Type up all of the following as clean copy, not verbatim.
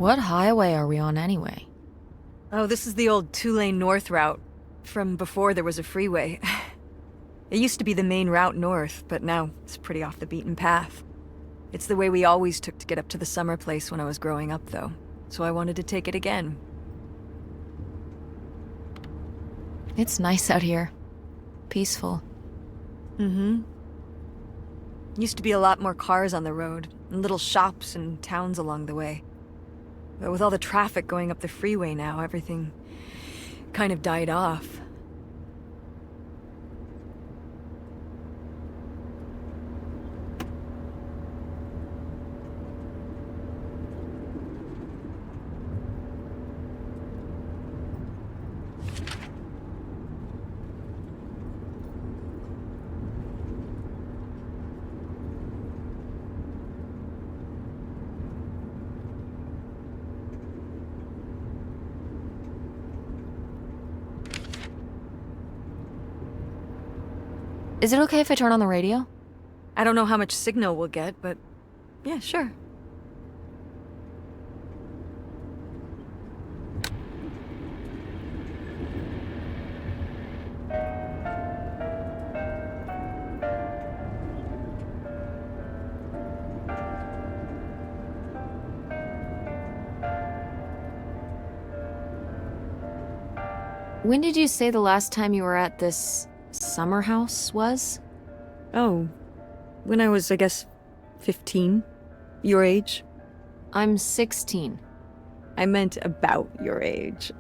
What highway are we on anyway? Oh, this is the old two-lane north route, from before there was a freeway. It used to be the main route north, but now it's pretty off the beaten path. It's the way we always took to get up to the summer place when I was growing up, though, so I wanted to take it again. It's nice out here. Peaceful. Mm-hmm. Used to be a lot more cars on the road, and little shops and towns along the way. But with all the traffic going up the freeway now, everything kind of died off. Is it okay if I turn on the radio? I don't know how much signal we'll get, but yeah, sure. When did you say the last time you were at this summer house was? Oh, when I was, I guess, 15. Your age? I'm 16. I meant about your age.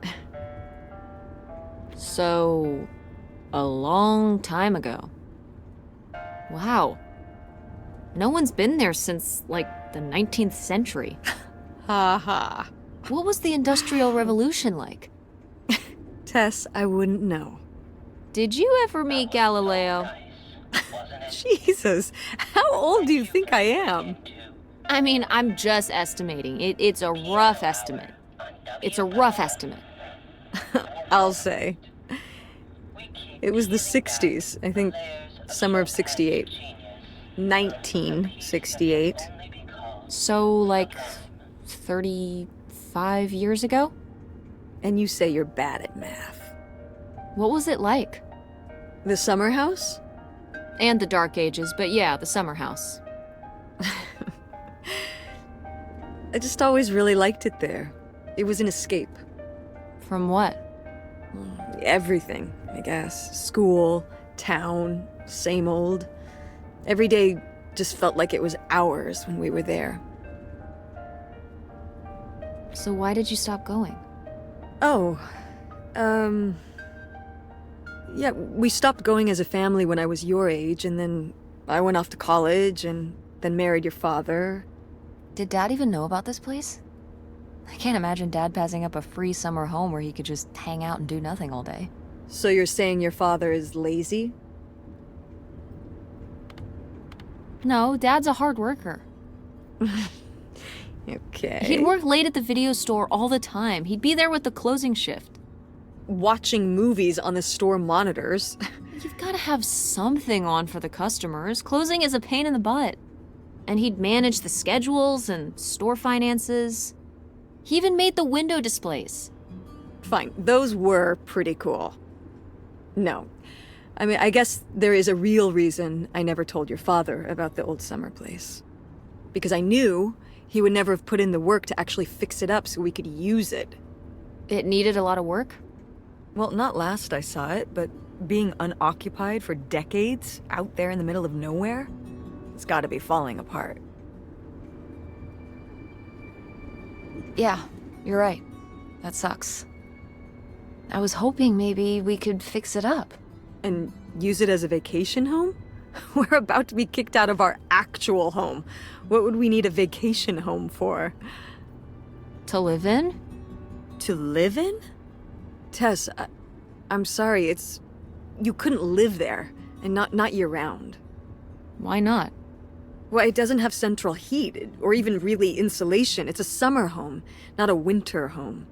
So, a long time ago. Wow. No one's been there since, like, the 19th century. Ha ha. What was the Industrial Revolution like? Tess, I wouldn't know. Did you ever meet Galileo? Jesus, how old do you think I am? I mean, I'm just estimating. It's a rough estimate. It's a rough estimate. I'll say. It was the 60s, I think summer of 68. 1968. So, like, 35 years ago? And you say you're bad at math. What was it like? The summer house? And the Dark Ages, but yeah, the summer house. I just always really liked it there. It was an escape. From what? Everything, I guess. School, town, same old. Every day just felt like it was hours when we were there. So why did you stop going? Oh, yeah, we stopped going as a family when I was your age, and then I went off to college, and then married your father. Did Dad even know about this place? I can't imagine Dad passing up a free summer home where he could just hang out and do nothing all day. So you're saying your father is lazy? No, Dad's a hard worker. Okay. He'd work late at the video store all the time. He'd be there with the closing shift. Watching movies on the store monitors. You've got to have something on for the customers. Closing is a pain in the butt. And he'd manage the schedules and store finances. He even made the window displays. Fine, those were pretty cool. No. I mean, I guess there is a real reason I never told your father about the old summer place. Because I knew he would never have put in the work to actually fix it up so we could use it. It needed a lot of work? Well, not last I saw it, but being unoccupied for decades out there in the middle of nowhere, it's gotta be falling apart. Yeah, you're right. That sucks. I was hoping maybe we could fix it up. And use it as a vacation home? We're about to be kicked out of our actual home. What would we need a vacation home for? To live in? To live in? Tess, I'm sorry, you couldn't live there, and not year-round. Why not? Well, it doesn't have central heat, or even really insulation. It's a summer home, not a winter home.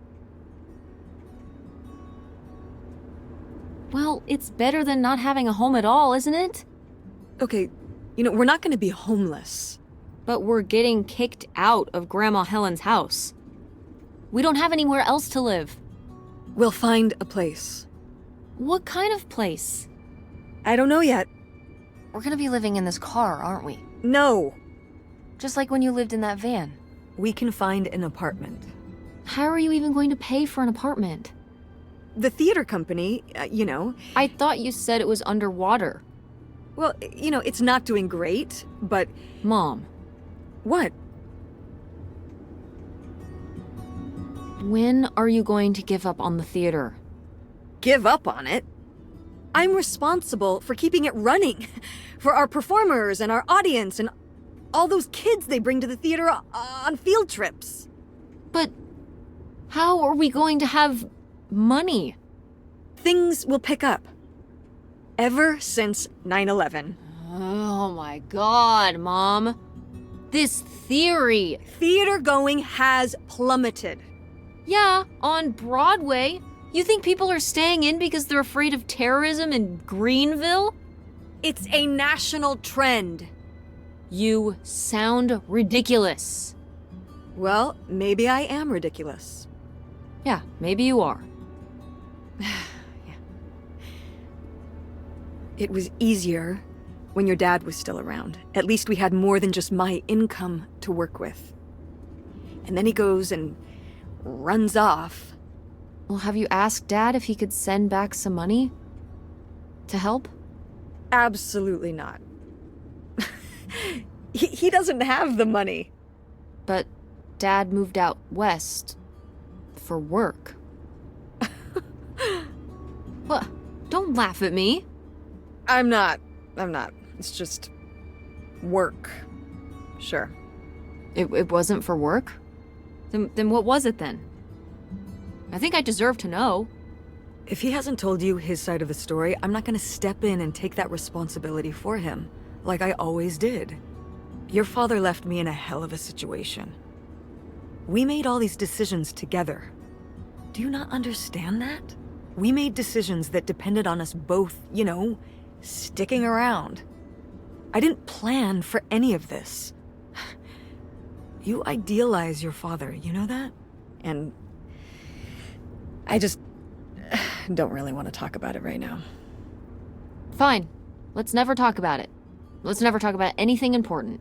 Well, it's better than not having a home at all, isn't it? Okay, we're not gonna be homeless. But we're getting kicked out of Grandma Helen's house. We don't have anywhere else to live. We'll find a place. What kind of place? I don't know yet. We're gonna be living in this car, aren't we? No. Just like when you lived in that van. We can find an apartment. How are you even going to pay for an apartment? The theater company, you know. I thought you said it was underwater. Well, you know, it's not doing great, but... Mom, What? when are you going to give up on the theater? Give up on it? I'm responsible for keeping it running. For our performers and our audience and all those kids they bring to the theater on field trips. But how are we going to have money? Things will pick up. Ever since 9/11. Oh my god, Mom. This theory. Theater going has plummeted. Yeah, on Broadway. You think people are staying in because they're afraid of terrorism in Greenville? It's a national trend. You sound ridiculous. Well, maybe I am ridiculous. Yeah, maybe you are. It was easier when your dad was still around. At least we had more than just my income to work with. And then he goes and runs off. Well, have you asked Dad if he could send back some money? To help? Absolutely not. He doesn't have the money. But Dad moved out west for work. What? Don't laugh at me. I'm not. It's just work. Sure. It wasn't for work? Then what was it then? I think I deserve to know. If he hasn't told you his side of the story, I'm not gonna step in and take that responsibility for him, like I always did. Your father left me in a hell of a situation. We made all these decisions together. Do you not understand that? We made decisions that depended on us both, you know, sticking around. I didn't plan for any of this. You idealize your father, you know that? And I just don't really want to talk about it right now. Fine. Let's never talk about it. Let's never talk about anything important.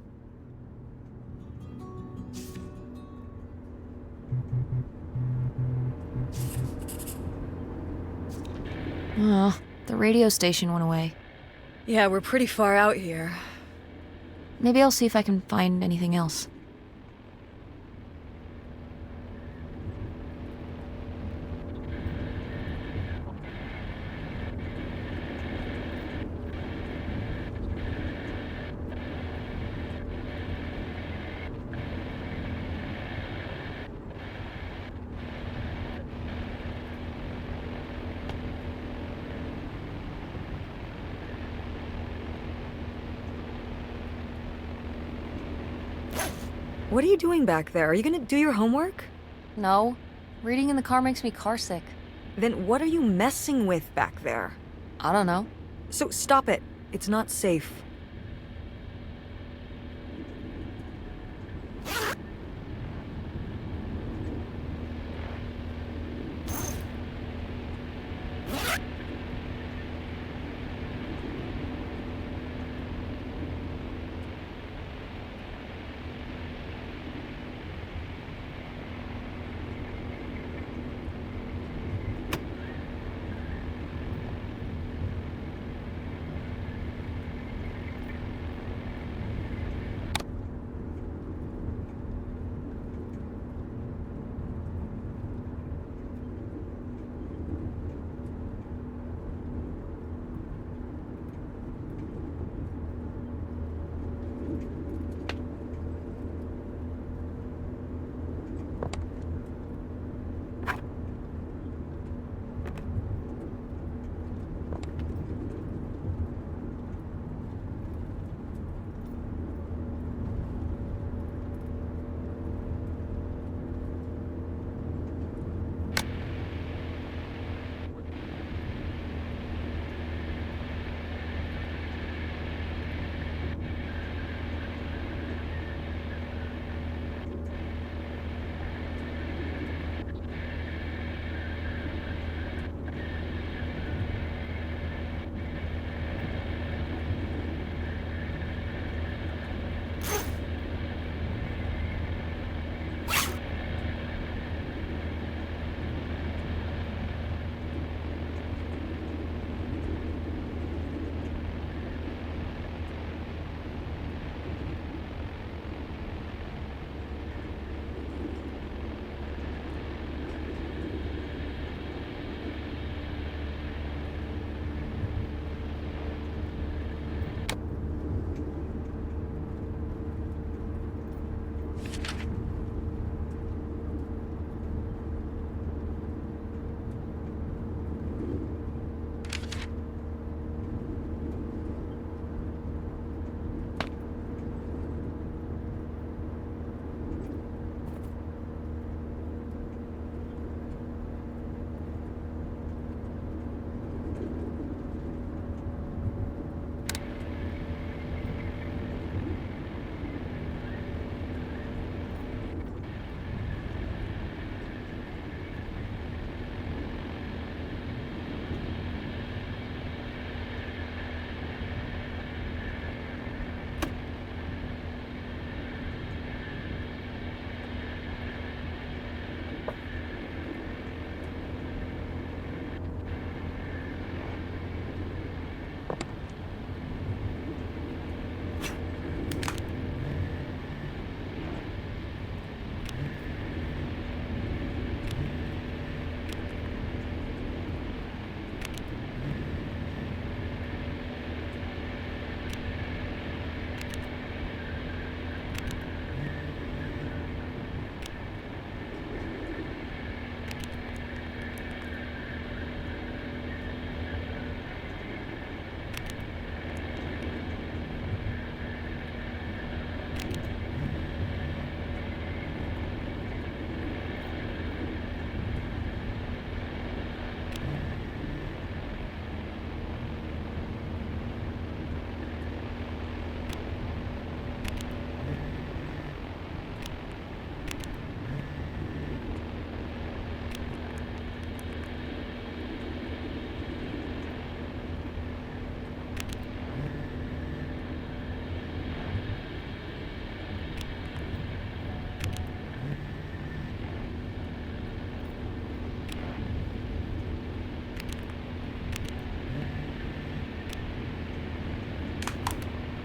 The radio station went away. Yeah, we're pretty far out here. Maybe I'll see if I can find anything else. What are you doing back there? Are you gonna do your homework? No. Reading in the car makes me carsick. Then what are you messing with back there? I don't know. So stop it. It's not safe.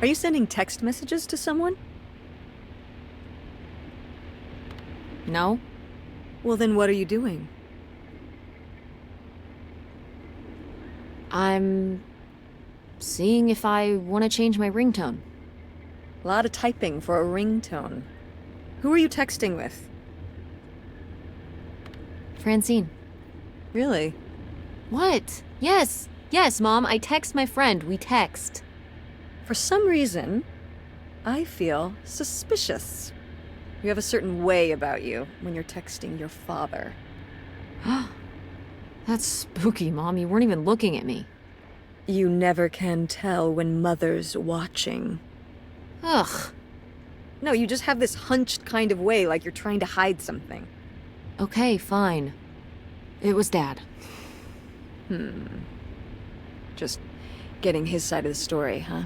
Are you sending text messages to someone? No? Well, then what are you doing? I'm seeing if I want to change my ringtone. A lot of typing for a ringtone. Who are you texting with? Francine. Really? What? Yes. Yes, Mom, I text my friend. We text. For some reason, I feel suspicious. You have a certain way about you when you're texting your father. That's spooky, Mom. You weren't even looking at me. You never can tell when Mother's watching. Ugh. No, you just have this hunched kind of way, like you're trying to hide something. Okay, fine. It was Dad. Just getting his side of the story, huh?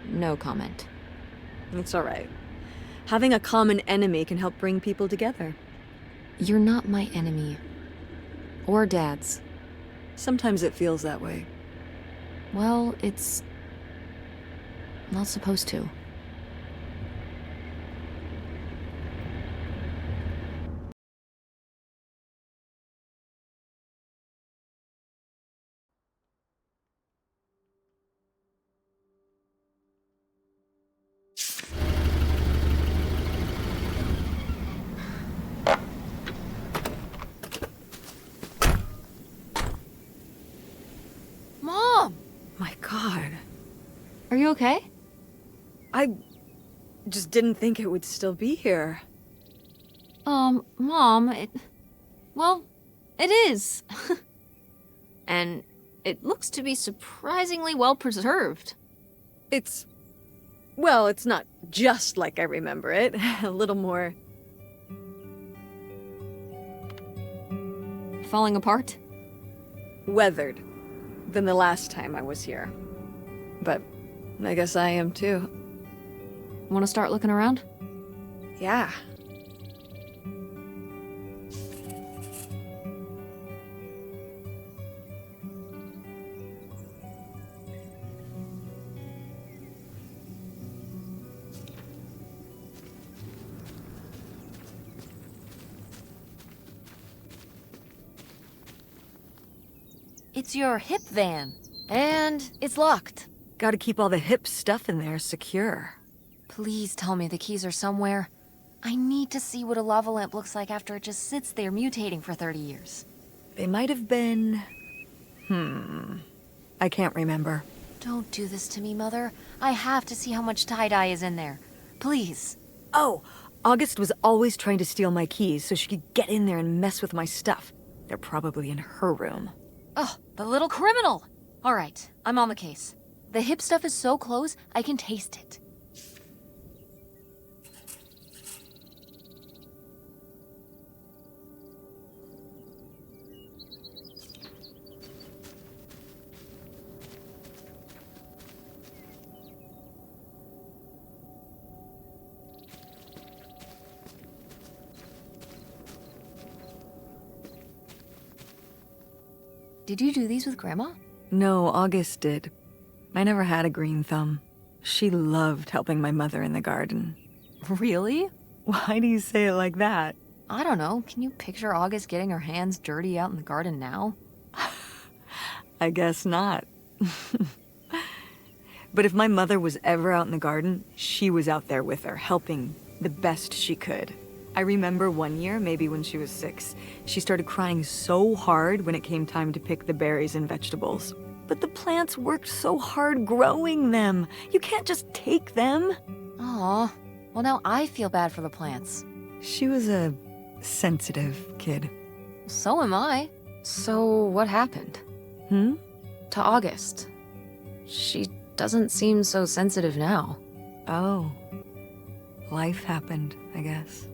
No comment. It's all right. Having a common enemy can help bring people together. You're not my enemy. Or Dad's. Sometimes it feels that way. Well, it's not supposed to. Mom! My God. Are you okay? I just didn't think it would still be here. Mom, well, it is. And it looks to be surprisingly well preserved. Well, it's not just like I remember it. A little more... Falling apart? weathered than the last time I was here. But I guess I am too. Want to start looking around? Yeah. It's your hip van. And it's locked. Gotta keep all the hip stuff in there secure. Please tell me the keys are somewhere. I need to see what a lava lamp looks like after it just sits there mutating for 30 years. They might have been... I can't remember. Don't do this to me, Mother. I have to see how much tie-dye is in there. Please. Oh, August was always trying to steal my keys so she could get in there and mess with my stuff. They're probably in her room. Oh, the little criminal! All right, I'm on the case. The hip stuff is so close, I can taste it. Did you do these with Grandma? No, August did. I never had a green thumb. She loved helping my mother in the garden. Really? Why do you say it like that? I don't know. Can you picture August getting her hands dirty out in the garden now? I guess not. But if my mother was ever out in the garden, she was out there with her, helping the best she could. I remember one year, maybe when she was 6, she started crying so hard when it came time to pick the berries and vegetables. But the plants worked so hard growing them. You can't just take them. Aw. Well, now I feel bad for the plants. She was a sensitive kid. So am I. So what happened? To August. She doesn't seem so sensitive now. Oh. Life happened, I guess.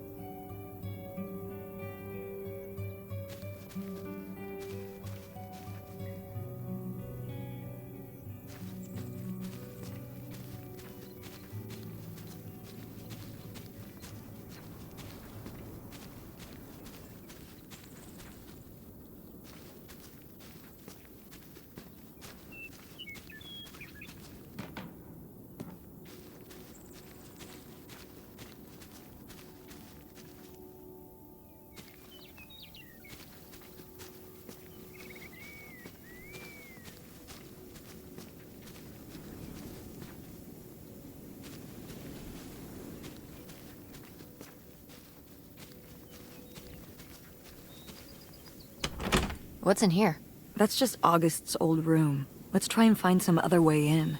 What's in here? That's just August's old room. Let's try and find some other way in.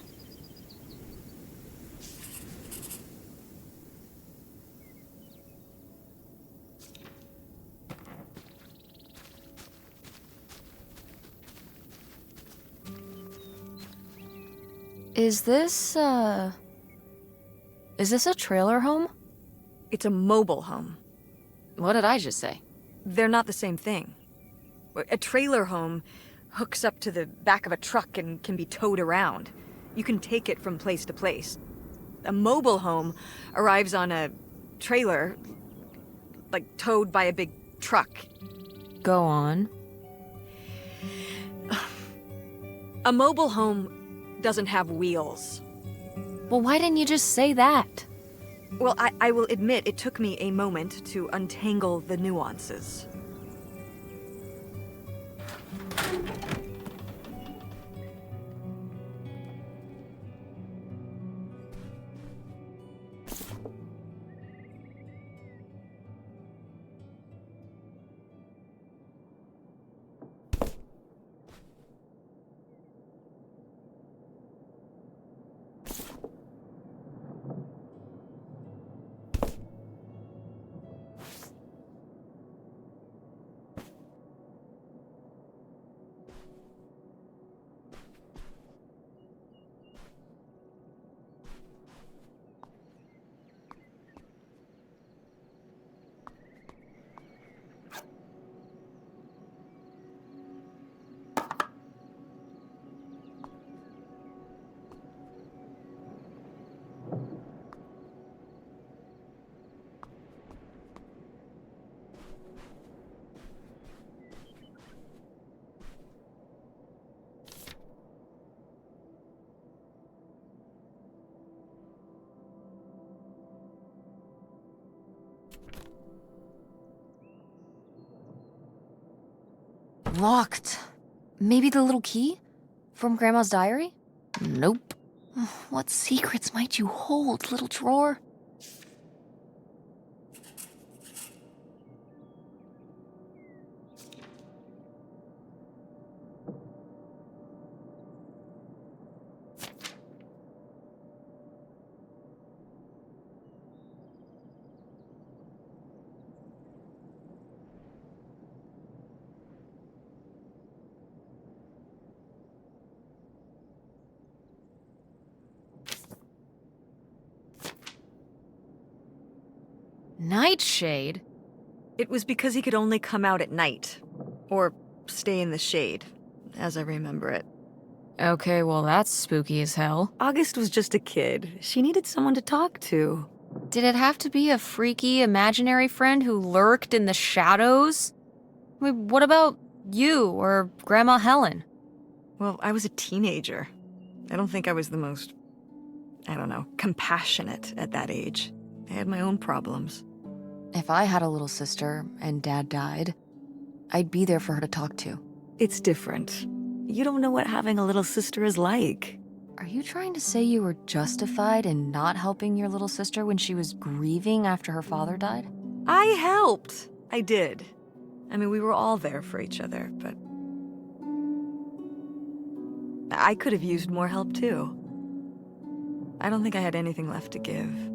Is this a trailer home? It's a mobile home. What did I just say? They're not the same thing. A trailer home hooks up to the back of a truck and can be towed around. You can take it from place to place. A mobile home arrives on a trailer, like towed by a big truck. Go on. A mobile home doesn't have wheels. Well, why didn't you just say that? Well, I will admit it took me a moment to untangle the nuances. Locked. Maybe the little key? From Grandma's diary? Nope. What secrets might you hold, little drawer? Nightshade? It was because he could only come out at night. Or stay in the shade, as I remember it. Okay, well that's spooky as hell. August was just a kid. She needed someone to talk to. Did it have to be a freaky imaginary friend who lurked in the shadows? I mean, what about you or Grandma Helen? Well, I was a teenager. I don't think I was the most, compassionate at that age. I had my own problems. If I had a little sister and Dad died, I'd be there for her to talk to. It's different. You don't know what having a little sister is like. Are you trying to say you were justified in not helping your little sister when she was grieving after her father died? I helped. I did. I mean, we were all there for each other, but I could have used more help too. I don't think I had anything left to give.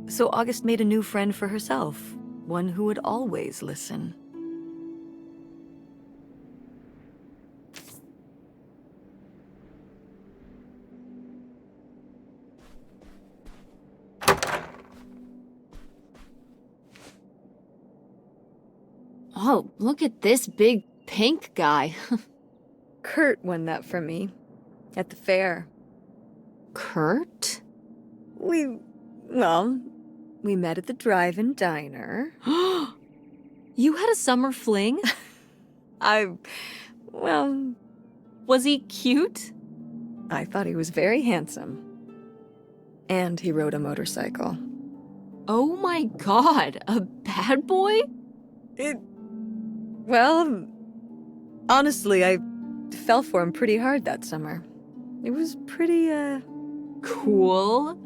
So August made a new friend for herself, one who would always listen. Oh, look at this big pink guy. Kurt won that from me at the fair. Kurt? We met at the drive-in diner. You had a summer fling? Was he cute? I thought he was very handsome. And he rode a motorcycle. Oh my god, a bad boy? Honestly, I fell for him pretty hard that summer. It was pretty, Cool.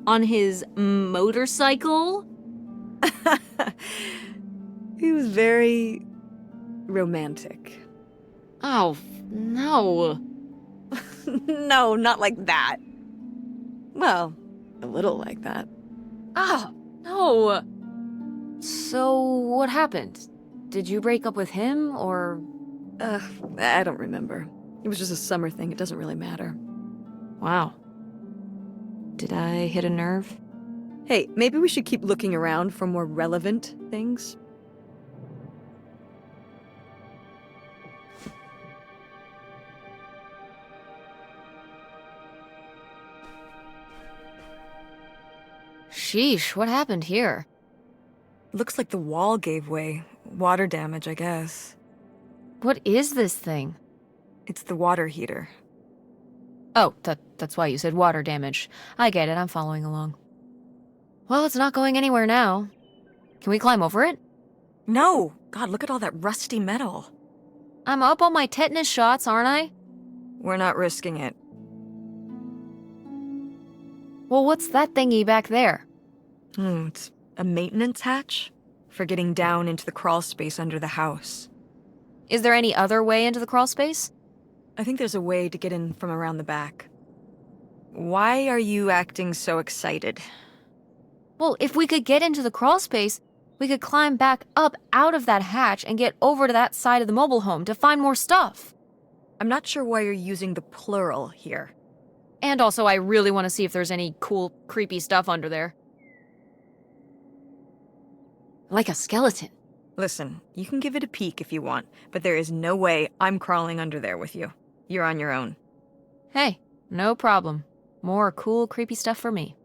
On his motorcycle? He was very romantic. Oh, no. No, not like that. Well, a little like that. Ah, no. So, what happened? Did you break up with him, or... I don't remember. It was just a summer thing, it doesn't really matter. Wow. Did I hit a nerve? Hey, maybe we should keep looking around for more relevant things. Sheesh, what happened here? Looks like the wall gave way. Water damage, I guess. What is this thing? It's the water heater. Oh, that's why you said water damage. I get it, I'm following along. Well, it's not going anywhere now. Can we climb over it? No! God, look at all that rusty metal. I'm up on my tetanus shots, aren't I? We're not risking it. Well, what's that thingy back there? It's a maintenance hatch? For getting down into the crawl space under the house. Is there any other way into the crawl space? I think there's a way to get in from around the back. Why are you acting so excited? Well, if we could get into the crawl space, we could climb back up out of that hatch and get over to that side of the mobile home to find more stuff. I'm not sure why you're using the plural here. And also, I really want to see if there's any cool, creepy stuff under there. Like a skeleton. Listen, you can give it a peek if you want, but there is no way I'm crawling under there with you. You're on your own. Hey, no problem. More cool, creepy stuff for me.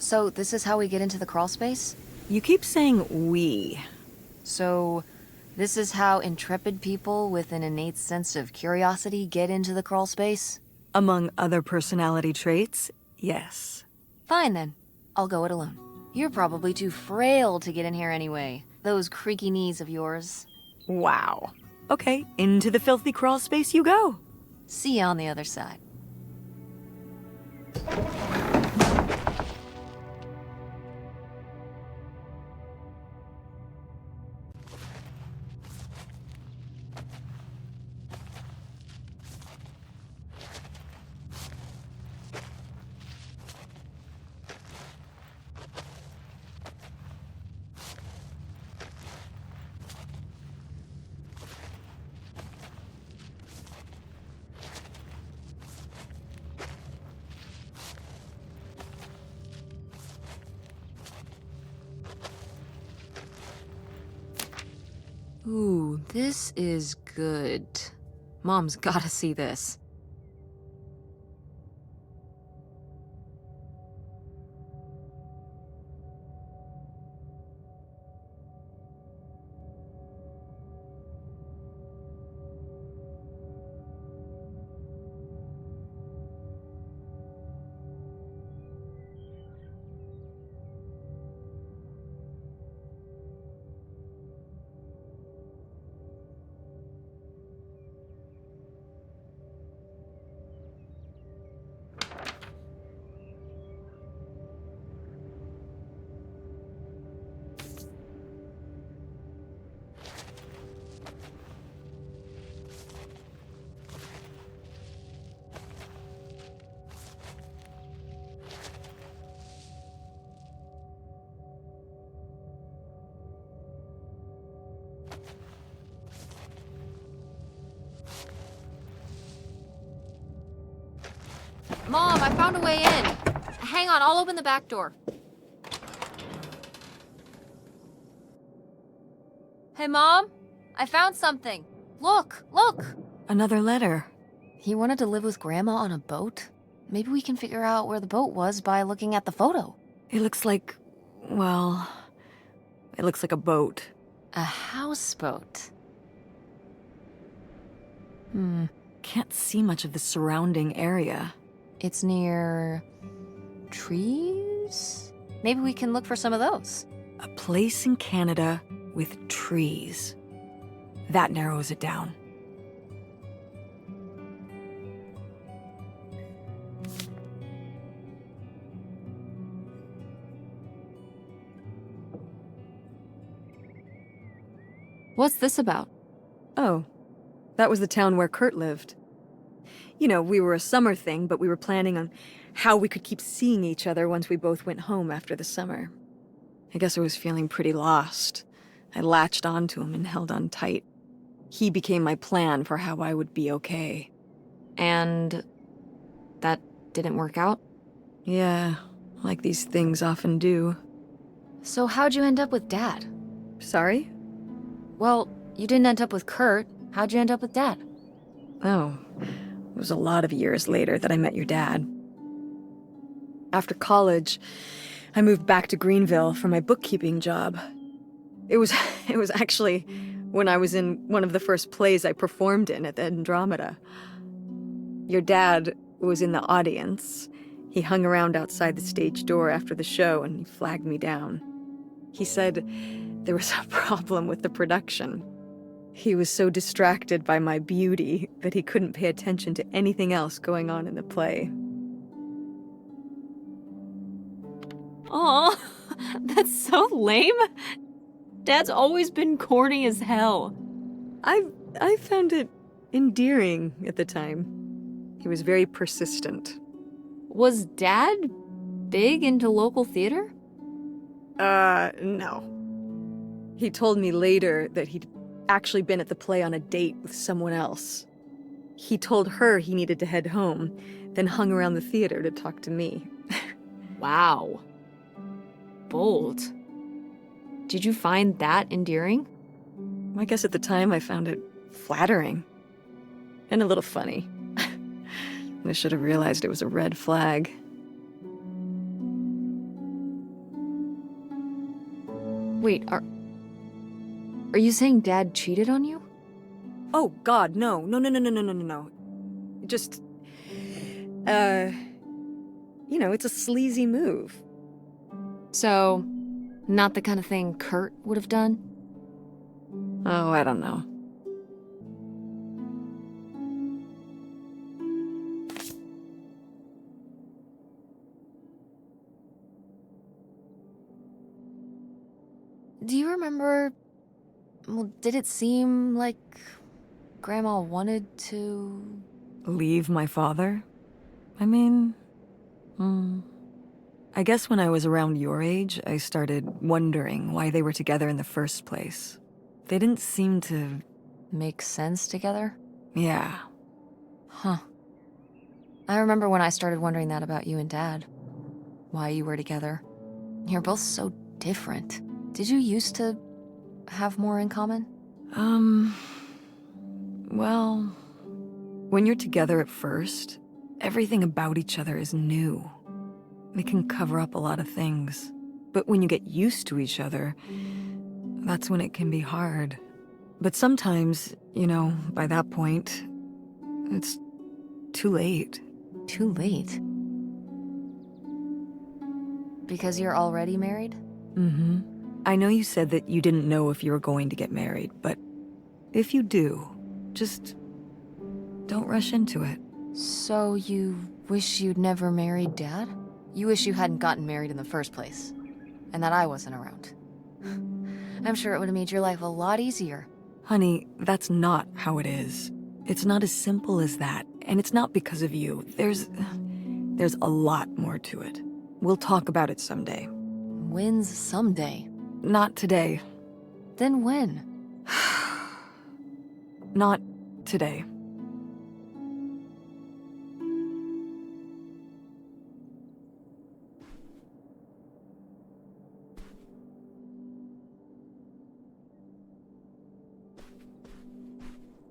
So this is how we get into the crawl space? You keep saying we. So this is how intrepid people with an innate sense of curiosity get into the crawl space? Among other personality traits, yes. Fine then. I'll go it alone. You're probably too frail to get in here anyway. Those creaky knees of yours. Wow. Okay, into the filthy crawl space you go. See you on the other side. Ooh, this is good. Mom's gotta see this. Mom, I found a way in. Hang on, I'll open the back door. Hey, Mom? I found something. Look, look! Another letter. He wanted to live with Grandma on a boat? Maybe we can figure out where the boat was by looking at the photo. It looks like, well, it looks like a boat. A houseboat. Can't see much of the surrounding area. It's near trees? Maybe we can look for some of those. A place in Canada with trees. That narrows it down. What's this about? Oh, that was the town where Kurt lived. You know, we were a summer thing, but we were planning on how we could keep seeing each other once we both went home after the summer. I guess I was feeling pretty lost. I latched onto him and held on tight. He became my plan for how I would be okay. And that didn't work out? Yeah, like these things often do. So how'd you end up with Dad? Sorry? Well, you didn't end up with Kurt. How'd you end up with Dad? Oh, it was a lot of years later that I met your dad. After college, I moved back to Greenville for my bookkeeping job. It was actually when I was in one of the first plays I performed in at the Andromeda. Your dad was in the audience. He hung around outside the stage door after the show and he flagged me down. He said there was a problem with the production. He was so distracted by my beauty that he couldn't pay attention to anything else going on in the play. Aw, that's so lame. Dad's always been corny as hell. I found it endearing at the time. He was very persistent. Was Dad big into local theater? No. He told me later that he'd actually been at the play on a date with someone else. He told her he needed to head home, then hung around the theater to talk to me. Wow. Bold. Did you find that endearing? I guess at the time I found it flattering. And a little funny. I should have realized it was a red flag. Wait, are you saying Dad cheated on you? Oh, God, no. No, no, no, no, no, no, no, no. Just, it's a sleazy move. So, not the kind of thing Kurt would have done? Oh, I don't know. Do you remember... Well, did it seem like Grandma wanted to... Leave my father? I mean, I guess when I was around your age, I started wondering why they were together in the first place. They didn't seem to... make sense together? Yeah. Huh. I remember when I started wondering that about you and Dad. Why you were together. You're both so different. Did you used to have more in common? Well, when you're together at first, everything about each other is new. It can cover up a lot of things. But when you get used to each other, that's when it can be hard. But sometimes, by that point, it's too late. Too late. Because you're already married? Mm-hmm. I know you said that you didn't know if you were going to get married, but if you do, just don't rush into it. So you wish you'd never married Dad? You wish you hadn't gotten married in the first place. And that I wasn't around. I'm sure it would have made your life a lot easier. Honey, that's not how it is. It's not as simple as that, and it's not because of you. There's a lot more to it. We'll talk about it someday. When's someday? Not today. Then when? Not today.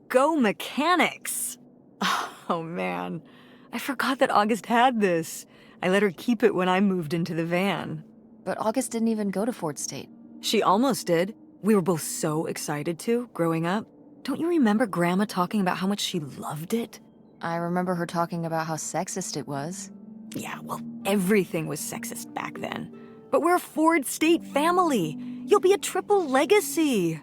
Go Mechanics! Oh man, I forgot that August had this. I let her keep it when I moved into the van. But August didn't even go to Fort State. She almost did. We were both so excited to, growing up. Don't you remember Grandma talking about how much she loved it? I remember her talking about how sexist it was. Yeah, well, everything was sexist back then. But we're a Ford State family. You'll be a triple legacy.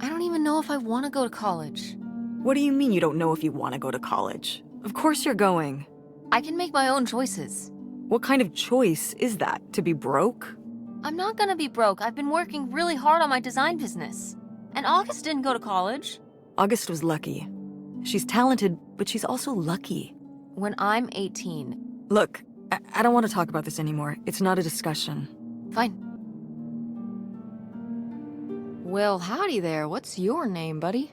I don't even know if I want to go to college. What do you mean you don't know if you want to go to college? Of course you're going. I can make my own choices. What kind of choice is that? To be broke? I'm not gonna be broke. I've been working really hard on my design business. And August didn't go to college. August was lucky. She's talented, but she's also lucky. When I'm 18. Look, I don't want to talk about this anymore. It's not a discussion. Fine. Well, howdy there. What's your name, buddy?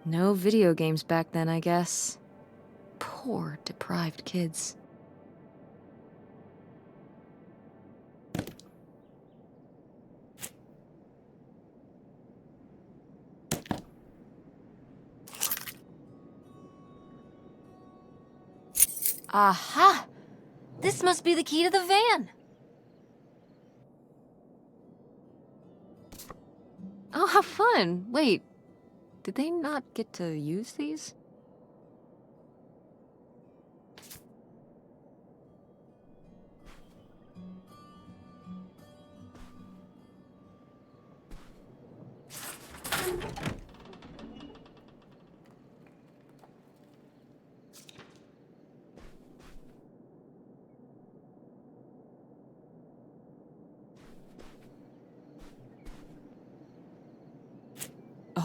No video games back then, I guess. Poor, deprived kids. Aha! This must be the key to the van! Oh, how fun! Wait, did they not get to use these?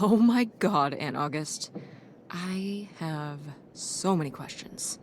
Oh my god, Aunt August. I have so many questions.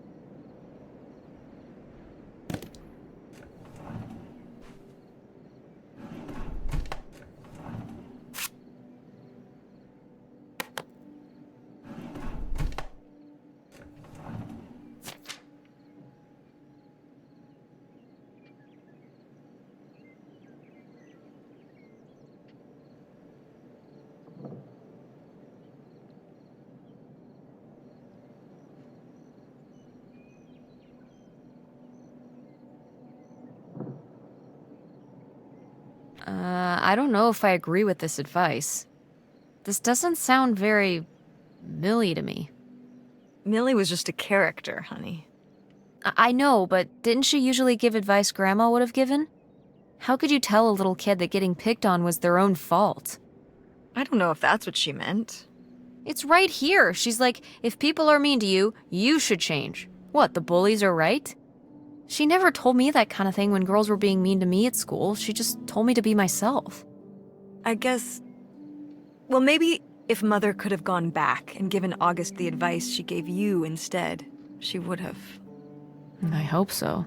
I don't know if I agree with this advice. This doesn't sound very Millie to me. Millie was just a character, honey. I know, but didn't she usually give advice Grandma would have given? How could you tell a little kid that getting picked on was their own fault? I don't know if that's what she meant. It's right here. She's like, if people are mean to you, you should change. What, the bullies are right? She never told me that kind of thing when girls were being mean to me at school. She just told me to be myself. I guess... Well, maybe if Mother could have gone back and given August the advice she gave you instead, she would have. I hope so.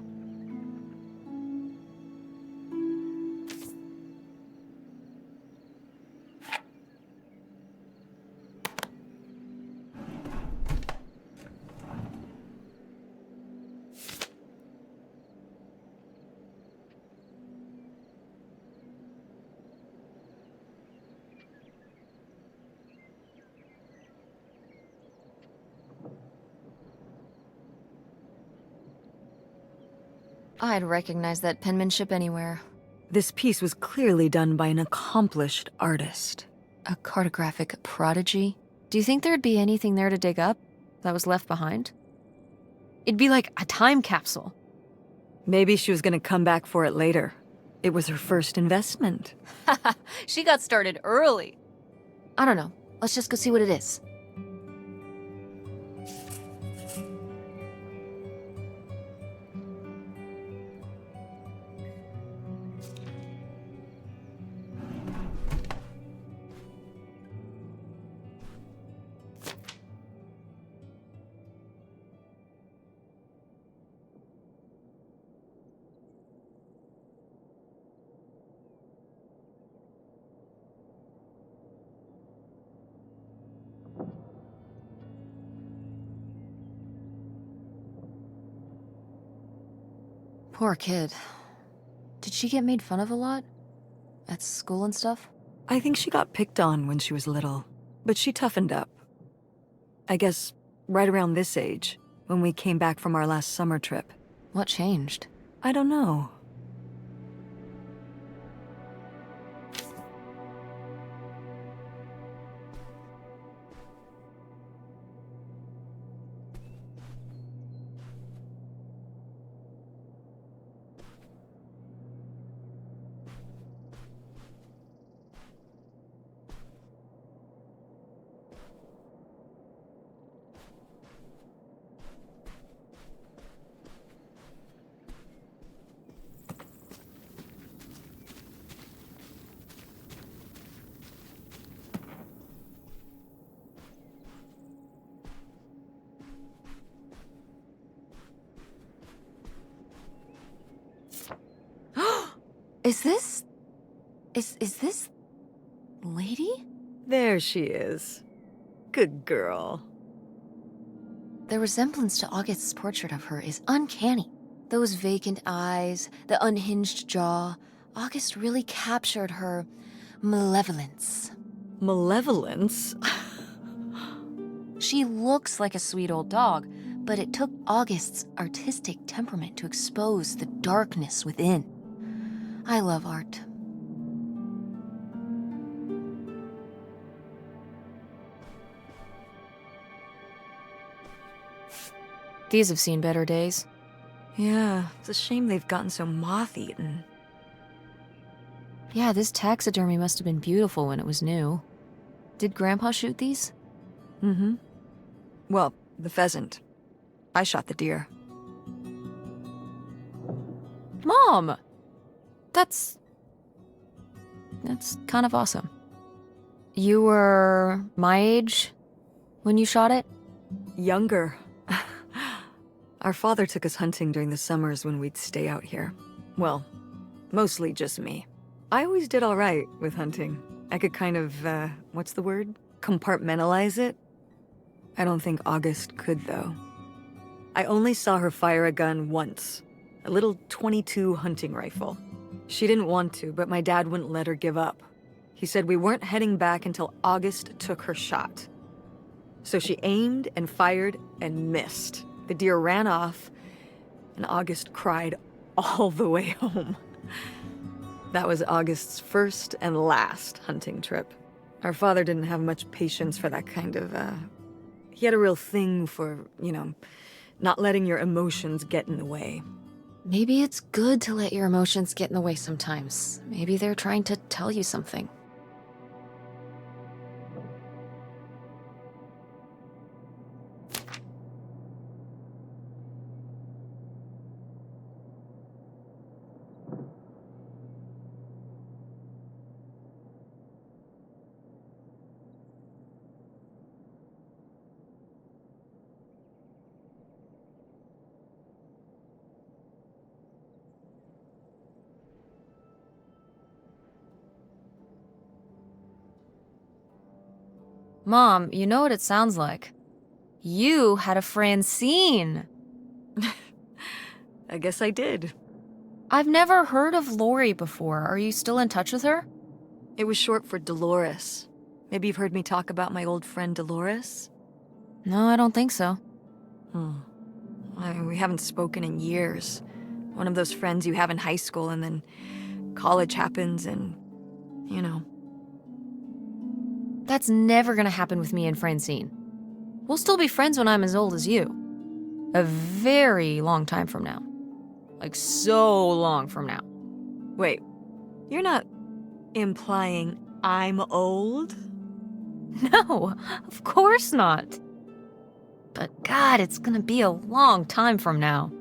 I'd recognize that penmanship anywhere. This piece was clearly done by an accomplished artist. A cartographic prodigy? Do you think there'd be anything there to dig up that was left behind? It'd be like a time capsule. Maybe she was gonna come back for it later. It was her first investment. She got started early. I don't know. Let's just go see what it is. Poor kid. Did she get made fun of a lot? At school and stuff? I think she got picked on when she was little, but she toughened up. I guess right around this age, when we came back from our last summer trip. What changed? I don't know. Is this... lady? There she is. Good girl. The resemblance to August's portrait of her is uncanny. Those vacant eyes, the unhinged jaw. August really captured her malevolence. Malevolence? She looks like a sweet old dog, but it took August's artistic temperament to expose the darkness within. I love art. These have seen better days. Yeah, it's a shame they've gotten so moth-eaten. Yeah, this taxidermy must have been beautiful when it was new. Did Grandpa shoot these? Mm-hmm. Well, the pheasant. I shot the deer. Mom! That's kind of awesome. You were my age when you shot it? Younger. Our father took us hunting during the summers when we'd stay out here. Well, mostly just me. I always did all right with hunting. I could kind of, what's the word? Compartmentalize it? I don't think August could, though. I only saw her fire a gun once. A little .22 hunting rifle. She didn't want to, but my dad wouldn't let her give up. He said we weren't heading back until August took her shot. So she aimed and fired and missed. The deer ran off, and August cried all the way home. That was August's first and last hunting trip. Our father didn't have much patience for that kind of, He had a real thing for, not letting your emotions get in the way. Maybe it's good to let your emotions get in the way sometimes. Maybe they're trying to tell you something. Mom, you know what it sounds like. You had a Francine. I guess I did. I've never heard of Lori before. Are you still in touch with her? It was short for Dolores. Maybe you've heard me talk about my old friend Dolores? No, I don't think so. We haven't spoken in years. One of those friends you have in high school and then college happens and, That's never gonna happen with me and Francine. We'll still be friends when I'm as old as you. A very long time from now. Like, so long from now. Wait, you're not implying I'm old? No, of course not. But God, it's gonna be a long time from now.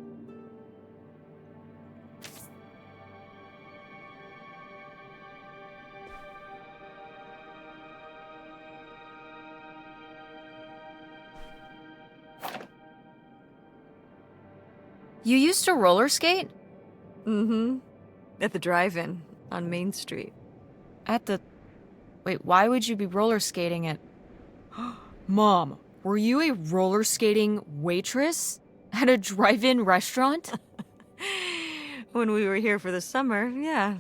You used to roller skate? Mm-hmm. At the drive-in on Main Street. At the... Wait, why would you be roller skating at... Mom, were you a roller skating waitress? At a drive-in restaurant? When we were here for the summer, yeah.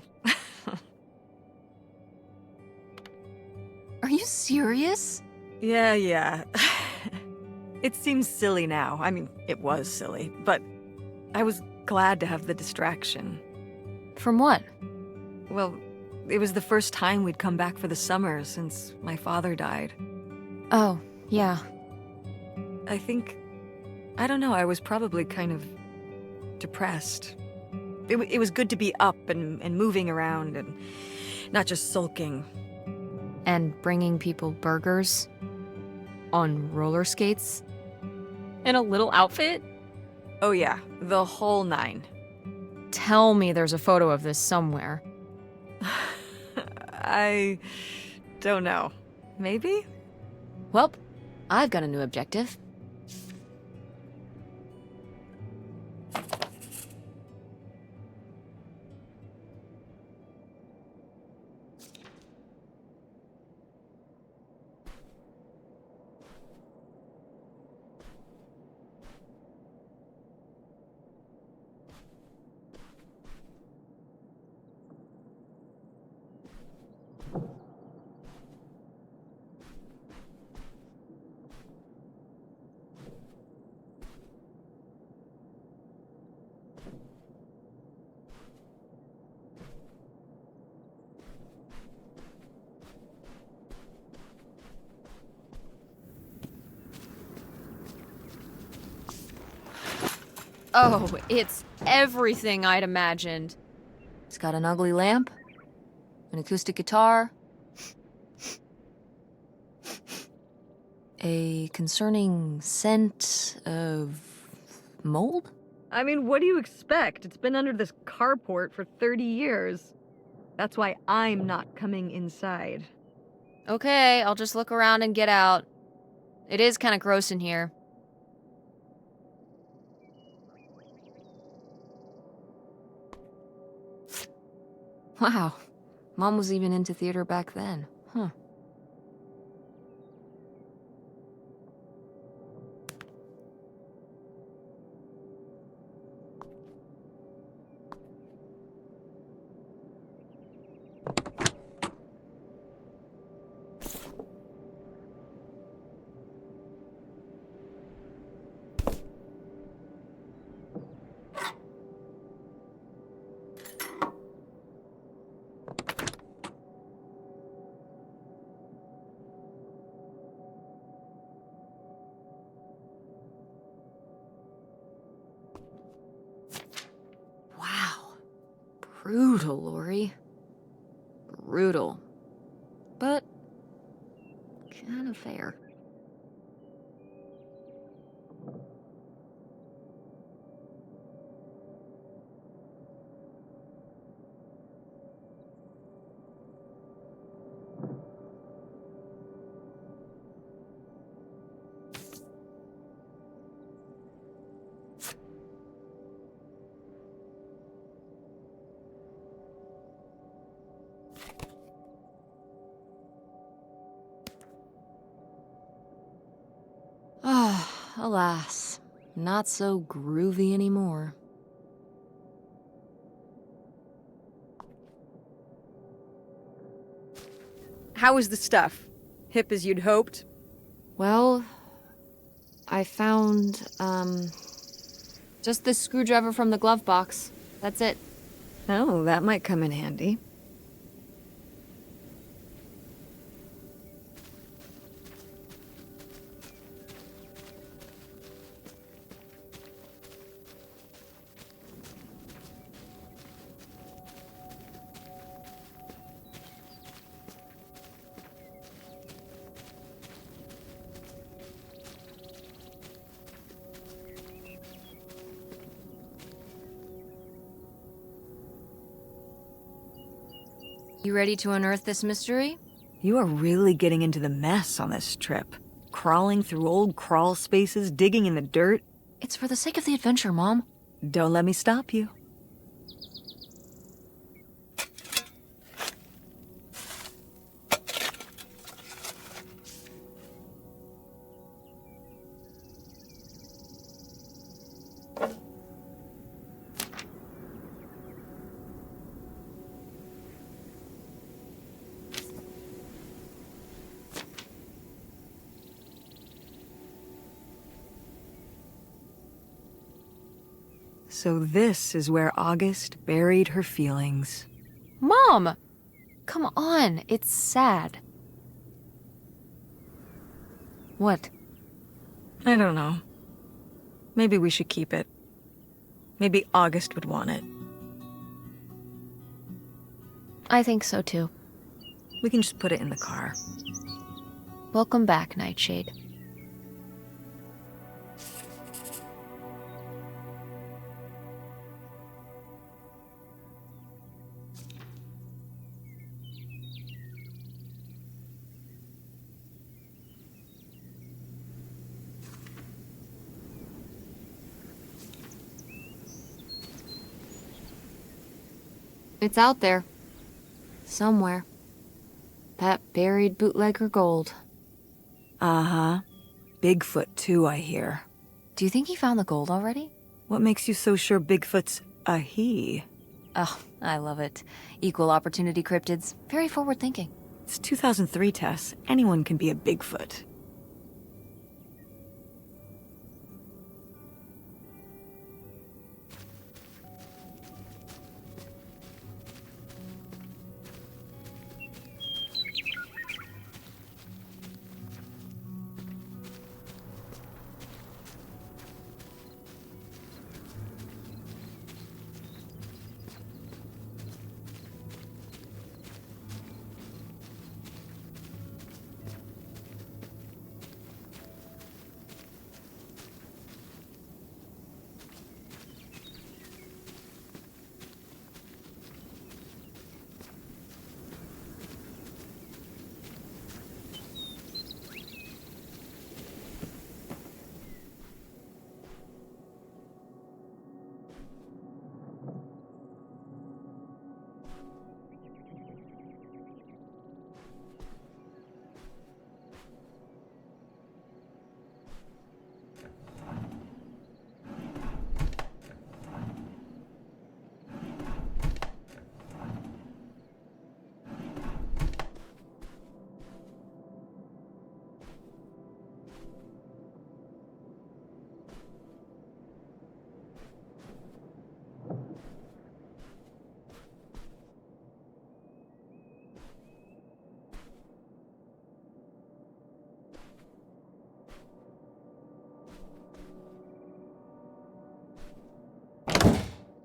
Are you serious? Yeah. It seems silly now. I mean, it was silly, but I was glad to have the distraction. From what? Well, it was the first time we'd come back for the summer since my father died. Oh, yeah. I don't know, I was probably kind of depressed. It was good to be up and moving around and not just sulking. And bringing people burgers? On roller skates? In a little outfit? Oh yeah, the whole 9. Tell me there's a photo of this somewhere. I don't know. Maybe? Welp, I've got a new objective. Oh, it's everything I'd imagined. It's got an ugly lamp, an acoustic guitar, a concerning scent of mold? I mean, what do you expect? It's been under this carport for 30 years. That's why I'm not coming inside. Okay, I'll just look around and get out. It is kind of gross in here. Wow, Mom was even into theater back then. Huh. Brutal, Lori. Brutal. But kind of fair. Ah, alas. Not so groovy anymore. How was the stuff? Hip as you'd hoped? Well, I found, just this screwdriver from the glove box. That's it. Oh, that might come in handy. You ready to unearth this mystery? You are really getting into the mess on this trip. Crawling through old crawl spaces, digging in the dirt. It's for the sake of the adventure, Mom. Don't let me stop you. So this is where August buried her feelings. Mom! Come on, it's sad. What? I don't know. Maybe we should keep it. Maybe August would want it. I think so too. We can just put it in the car. Welcome back, Nightshade. It's out there. Somewhere. That buried bootlegger gold. Uh-huh. Bigfoot too, I hear. Do you think he found the gold already? What makes you so sure Bigfoot's a he? Oh, I love it. Equal opportunity cryptids. Very forward thinking. It's 2003, Tess. Anyone can be a Bigfoot.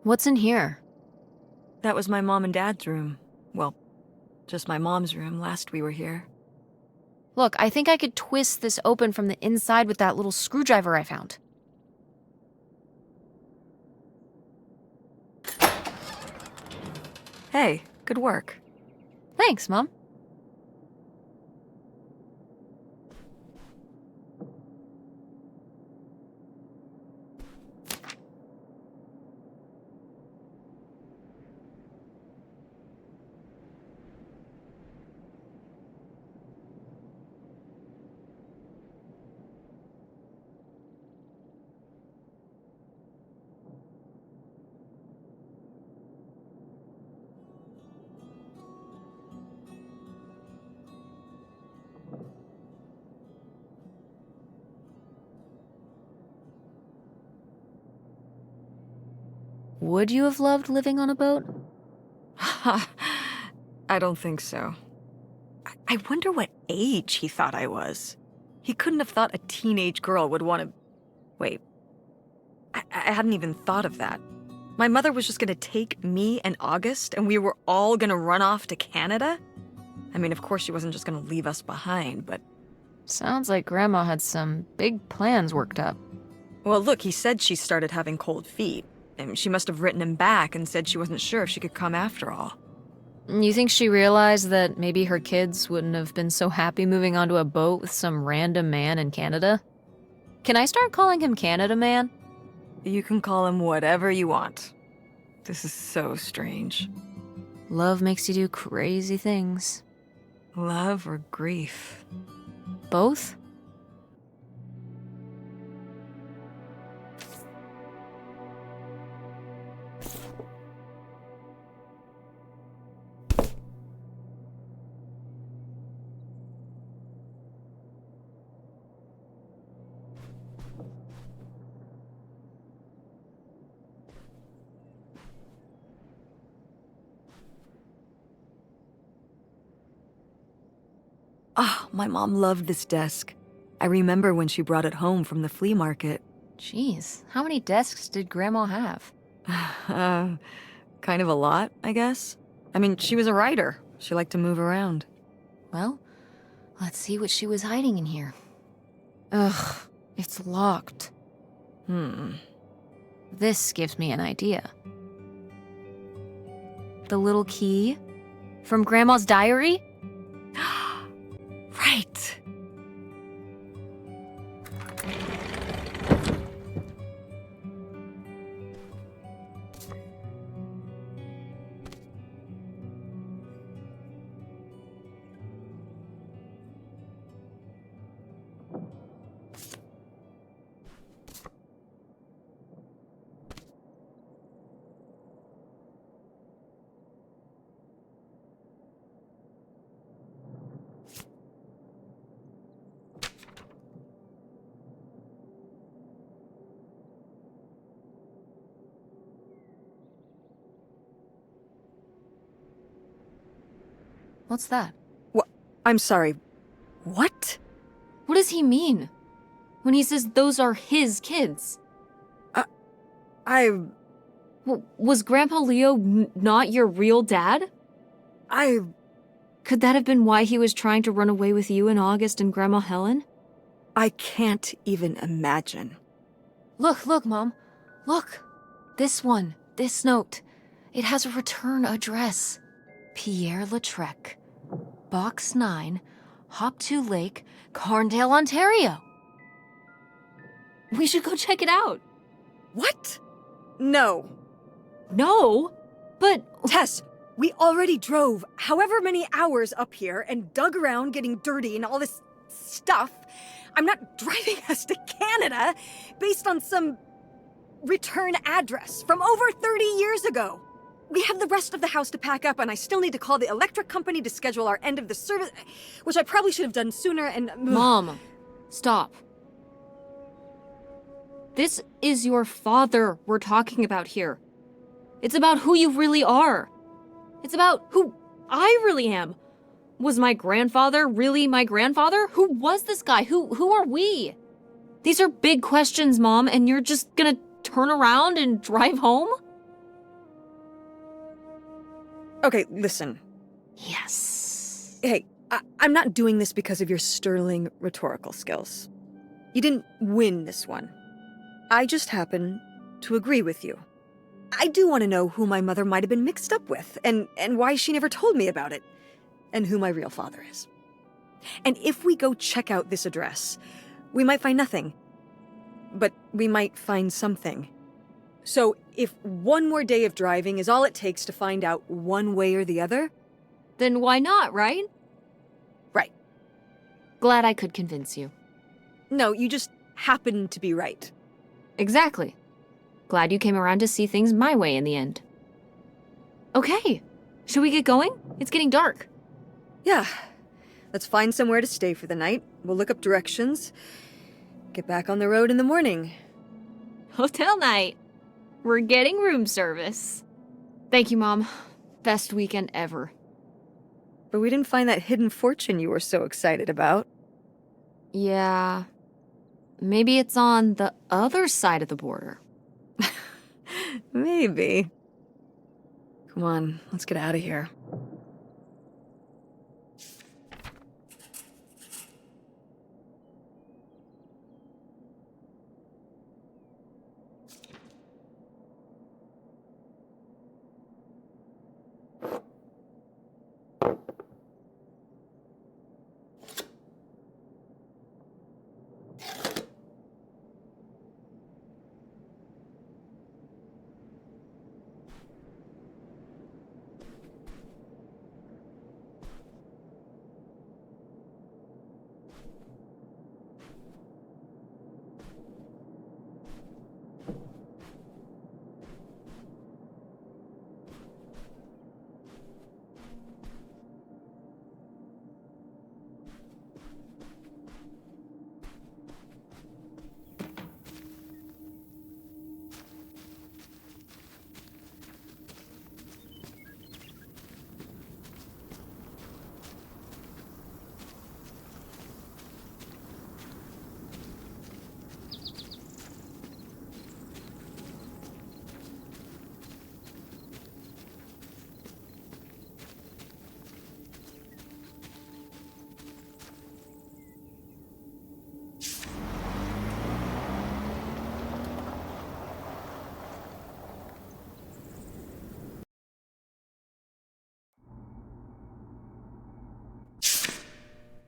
What's in here? That was my mom and dad's room. Well, just my mom's room last we were here. Look, I think I could twist this open from the inside with that little screwdriver I found. Hey, good work. Thanks, Mom. Would you have loved living on a boat? I don't think so. I wonder what age he thought I was. He couldn't have thought a teenage girl would want to... Wait. I hadn't even thought of that. My mother was just gonna take me and August, and we were all gonna run off to Canada? I mean, of course she wasn't just gonna leave us behind, but... Sounds like Grandma had some big plans worked up. Well, look, he said she started having cold feet. And she must have written him back and said she wasn't sure if she could come after all. You think she realized that maybe her kids wouldn't have been so happy moving onto a boat with some random man in Canada? Can I start calling him Canada Man? You can call him whatever you want. This is so strange. Love makes you do crazy things. Love or grief? Both? Oh, my mom loved this desk. I remember when she brought it home from the flea market. Jeez, how many desks did Grandma have? Kind of a lot, I guess. I mean, she was a writer. She liked to move around. Well, let's see what she was hiding in here. Ugh, it's locked. This gives me an idea. The little key? From Grandma's diary? Right. What's that? What? I'm sorry. What? What does he mean? When he says those are his kids? Was Grandpa Leo not your real dad? Could that have been why he was trying to run away with you and August and Grandma Helen? I can't even imagine. Look, Mom. Look. This one. This note. It has a return address. Pierre Lautrec. Box 9, Hop2 Lake, Carndale, Ontario. We should go check it out. What? No. No, but... Tess, we already drove however many hours up here and dug around getting dirty and all this stuff. I'm not driving us to Canada based on some return address from over 30 years ago. We have the rest of the house to pack up, and I still need to call the electric company to schedule our end of the service, which I probably should have done sooner, and... Mom, stop. This is your father we're talking about here. It's about who you really are. It's about who I really am. Was my grandfather really my grandfather? Who was this guy? Who are we? These are big questions, Mom, and you're just gonna turn around and drive home? Okay, listen. Yes. Hey, I'm not doing this because of your sterling rhetorical skills. You didn't win this one. I just happen to agree with you. I do want to know who my mother might have been mixed up with, and why she never told me about it, and who my real father is. And if we go check out this address, we might find nothing. But we might find something. So if one more day of driving is all it takes to find out one way or the other... Then why not, right? Right. Glad I could convince you. No, you just happen to be right. Exactly. Glad you came around to see things my way in the end. Okay, should we get going? It's getting dark. Yeah. Let's find somewhere to stay for the night. We'll look up directions. Get back on the road in the morning. Hotel night. We're getting room service. Thank you, Mom. Best weekend ever. But we didn't find that hidden fortune you were so excited about. Yeah. Maybe it's on the other side of the border. Maybe. Come on, let's get out of here.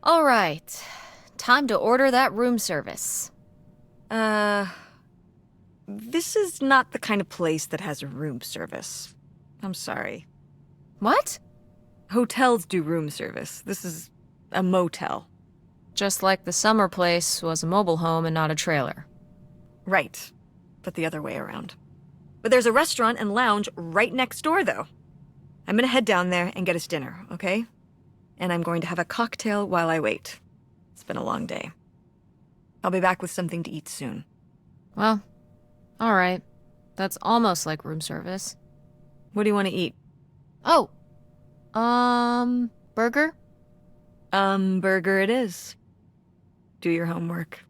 All right. Time to order that room service. This is not the kind of place that has room service. I'm sorry. What? Hotels do room service. This is a motel. Just like the summer place was a mobile home and not a trailer. Right. But the other way around. But there's a restaurant and lounge right next door, though. I'm gonna head down there and get us dinner, okay? And I'm going to have a cocktail while I wait. It's been a long day. I'll be back with something to eat soon. Well, all right. That's almost like room service. What do you want to eat? Oh, burger? Burger it is. Do your homework.